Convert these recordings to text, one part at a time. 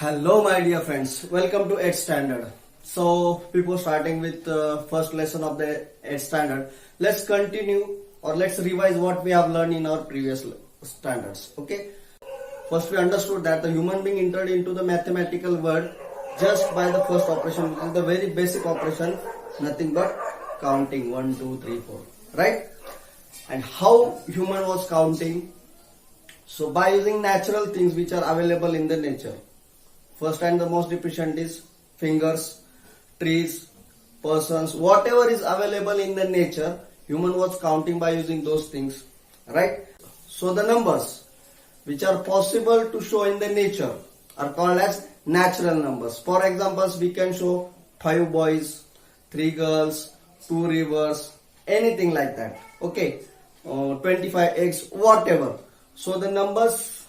Hello, my dear friends. Welcome to 8th standard. So, before starting with first lesson of the 8th standard, let's continue or let's revise what we have learned in our previous standards. Okay. First, we understood that the human being entered into the mathematical world just by the first operation, which is the very basic operation, nothing but counting 1, 2, 3, 4. Right? And how human was counting? So, by using natural things which are available in the nature. First and the most efficient is fingers, trees, persons, whatever is available in the nature, human was counting by using those things, right? So the numbers which are possible to show in the nature are called as natural numbers. For examples, we can show 5 boys, 3 girls, 2 rivers, anything like that, okay? 25 eggs, whatever. So the numbers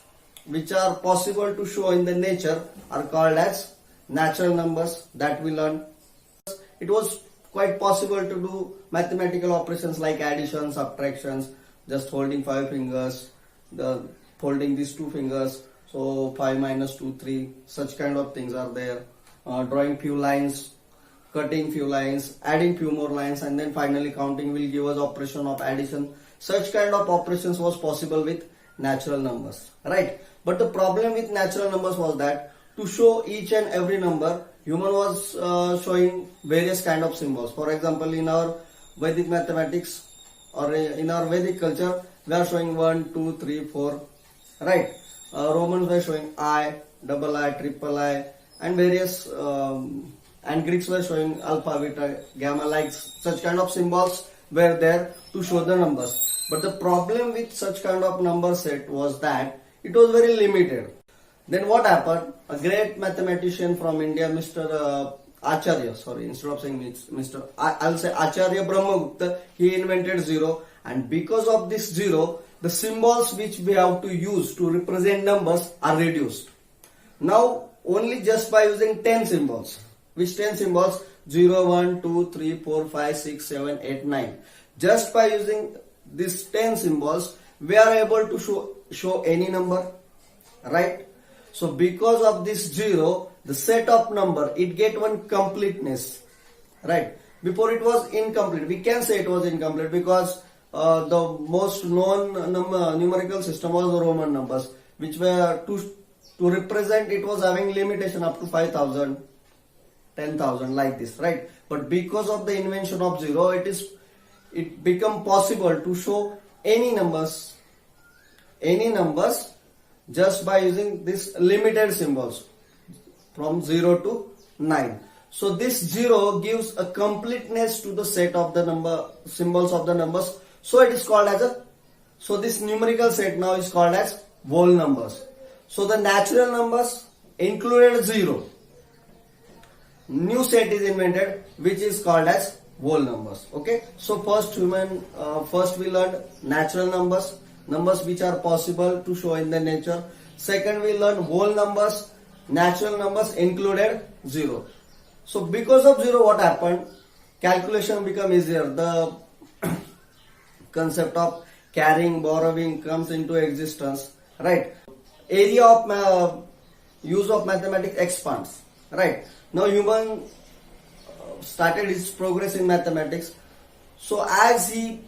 which are possible to show in the nature are called as natural numbers that we learned. It was quite possible to do mathematical operations like addition, subtractions, just holding 5 fingers, holding these 2 fingers, so 5 minus 2, 3, such kind of things are there. Drawing few lines, cutting few lines, adding few more lines, and then finally counting will give us operation of addition. Such kind of operations was possible with natural numbers, right? But the problem with natural numbers was that to show each and every number, human was showing various kind of symbols. For example, in our Vedic mathematics or in our Vedic culture, we are showing 1, 2, 3, 4, right? Romans were showing I, double I, triple I, and various, and Greeks were showing alpha, beta, gamma, like such kind of symbols were there to show the numbers. But the problem with such kind of number set was that it was very limited. Then what happened? A great mathematician from India, Mr. Acharya, sorry, instead of saying Mr. I'll say Acharya Brahmagupta, he invented zero, and because of this zero, the symbols which we have to use to represent numbers are reduced. Now, only just by using 10 symbols. Which 10 symbols? 0, 1, 2, 3, 4, 5, 6, 7, 8, 9. Just by using these 10 symbols, we are able to show any number, right? So because of this zero, the set of number, it get one completeness, right? Before it was incomplete. We can say it was incomplete because the most known numerical system was the Roman numbers, which were to represent, it was having limitation up to 5,000, 10,000 like this, right? But because of the invention of zero, it become possible to show any numbers just by using these limited symbols from 0 to 9. So this 0 gives a completeness to the set of the number symbols of the numbers. So it is called as so this numerical set now is called as whole numbers. So the natural numbers included 0. New set is invented which is called as whole numbers. Okay, so first we learned natural numbers which are possible to show in the nature. Second, we learned whole numbers, natural numbers included 0. So because of 0, what happened? Calculation become easier. The concept of carrying, borrowing comes into existence, right? Area of use of mathematics expands, right? Now human started his progress in mathematics. So as he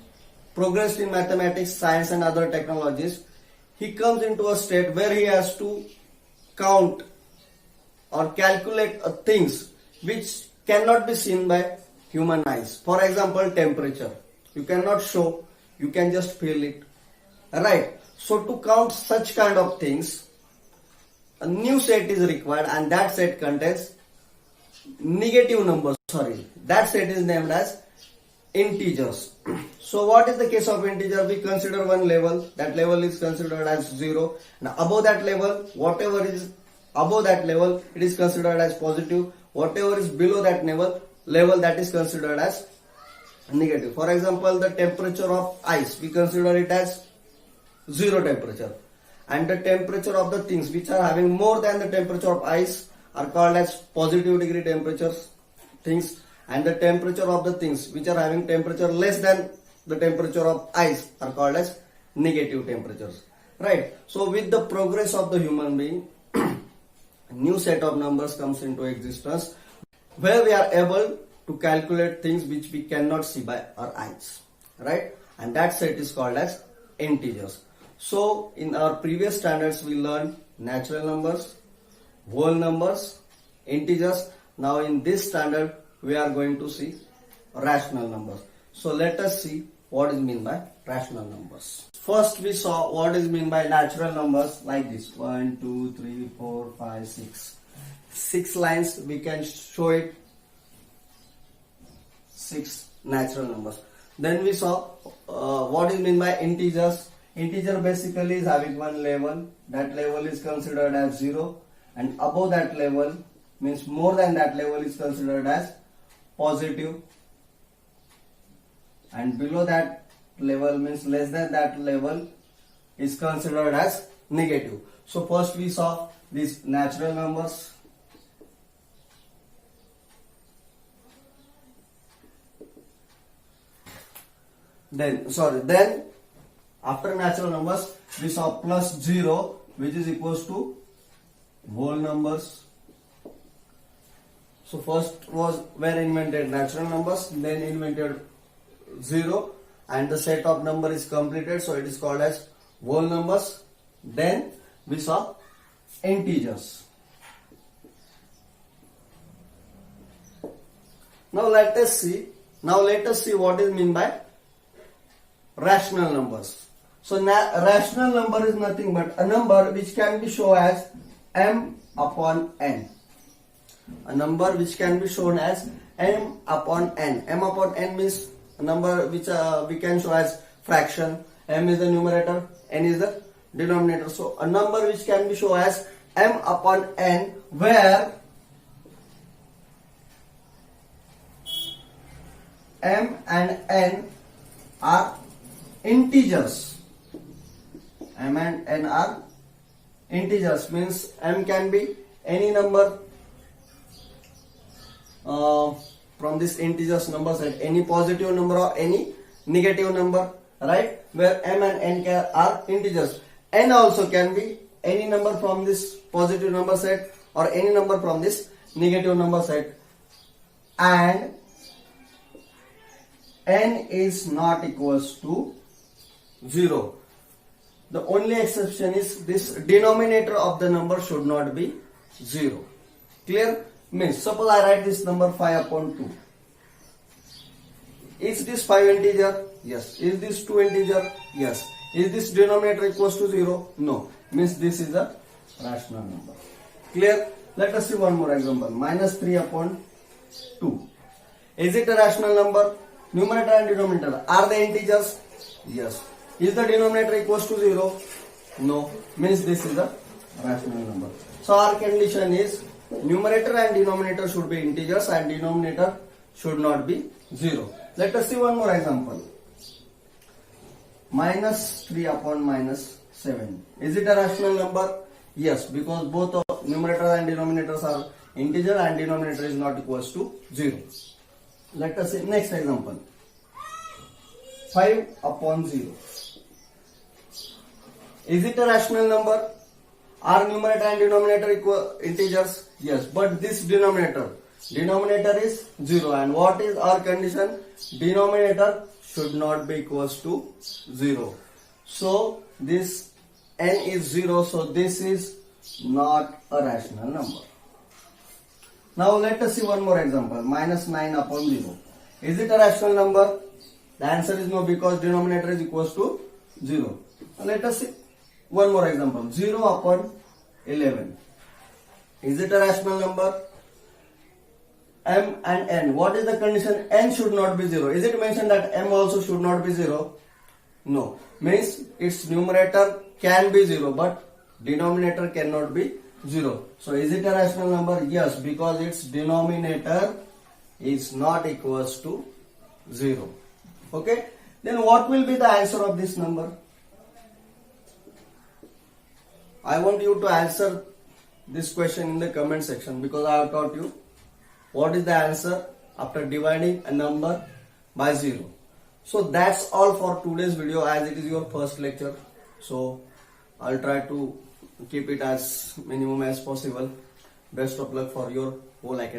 progressed in mathematics, science and other technologies, he comes into a state where he has to count or calculate things which cannot be seen by human eyes. For example, temperature. You cannot show, you can just feel it, right? So to count such kind of things, a new set is required, and that set contains negative numbers. That set is named as integers. So what is the case of integer? We consider one level. That level is considered as 0. Now above that level, whatever is above that level, it is considered as positive. Whatever is below that level, that is considered as negative. For example, the temperature of ice, we consider it as 0 temperature. And the temperature of the things which are having more than the temperature of ice are called as positive degree temperatures things, and the temperature of the things which are having temperature less than the temperature of ice are called as negative temperatures, right? So with the progress of the human being, new new set of numbers comes into existence where we are able to calculate things which we cannot see by our eyes, right? And that set is called as integers. So in our previous standards we learned natural numbers, whole numbers, integers. Now in this standard we are going to see rational numbers. So let us see what is meant by rational numbers. First we saw what is meant by natural numbers like this. 1, 2, 3, 4, 5, 6. 6 lines we can show it. 6 natural numbers. Then we saw what is meant by integers. Integer basically is having one level. That level is considered as 0, and above that level means more than that level is considered as positive, and below that level means less than that level is considered as negative. So first we saw these natural numbers. Then after natural numbers we saw plus 0, which is equals to whole numbers. So first was when invented natural numbers, then invented 0, and the set of number is completed, so it is called as whole numbers. Then we saw integers. Now let us see what is meant by rational numbers. So rational number is nothing but a number which can be shown as m upon n. A number which can be shown as m upon n. M upon n means a number which we can show as fraction. M is the numerator, n is the denominator. So a number which can be shown as m upon n, where m and n are integers. M and n are integers, means m can be any number from this integers number set, any positive number or any negative number, right? Where m and n are integers. N also can be any number from this positive number set or any number from this negative number set, and n is not equals to 0. The only exception is this denominator of the number should not be 0. Clear? Means suppose I write this number 5 upon 2. Is this 5 integer? Yes. Is this 2 integer? Yes. Is this denominator equals to 0? No. Means this is a rational number. Clear? Let us see one more example. Minus 3 upon 2. Is it a rational number? Numerator and denominator, are they integers? Yes. Is the denominator equals to 0? No. Means this is a rational number. So our condition is numerator and denominator should be integers and denominator should not be 0. Let us see one more example. Minus 3 upon minus 7. Is it a rational number? Yes, because both numerator and denominators are integer and denominator is not equals to 0. Let us see next example. 5 upon 0. Is it a rational number? Are numerator and denominator equal integers? Yes, but this denominator is 0, and what is our condition? Denominator should not be equals to 0. So this n is 0, so this is not a rational number. Now let us see one more example. Minus 9 upon 0. Is it a rational number? The answer is no, because denominator is equals to 0. Now let us see one more example. 0 upon 11. Is it a rational number? M and n. What is the condition? N should not be 0. Is it mentioned that m also should not be 0? No. Means its numerator can be 0, but denominator cannot be 0. So is it a rational number? Yes, because its denominator is not equals to 0. Okay. Then what will be the answer of this number? I want you to answer this question in the comment section, because I have taught you what is the answer after dividing a number by 0. So that's all for today's video, as it is your first lecture. So I'll try to keep it as minimum as possible. Best of luck for your whole academy.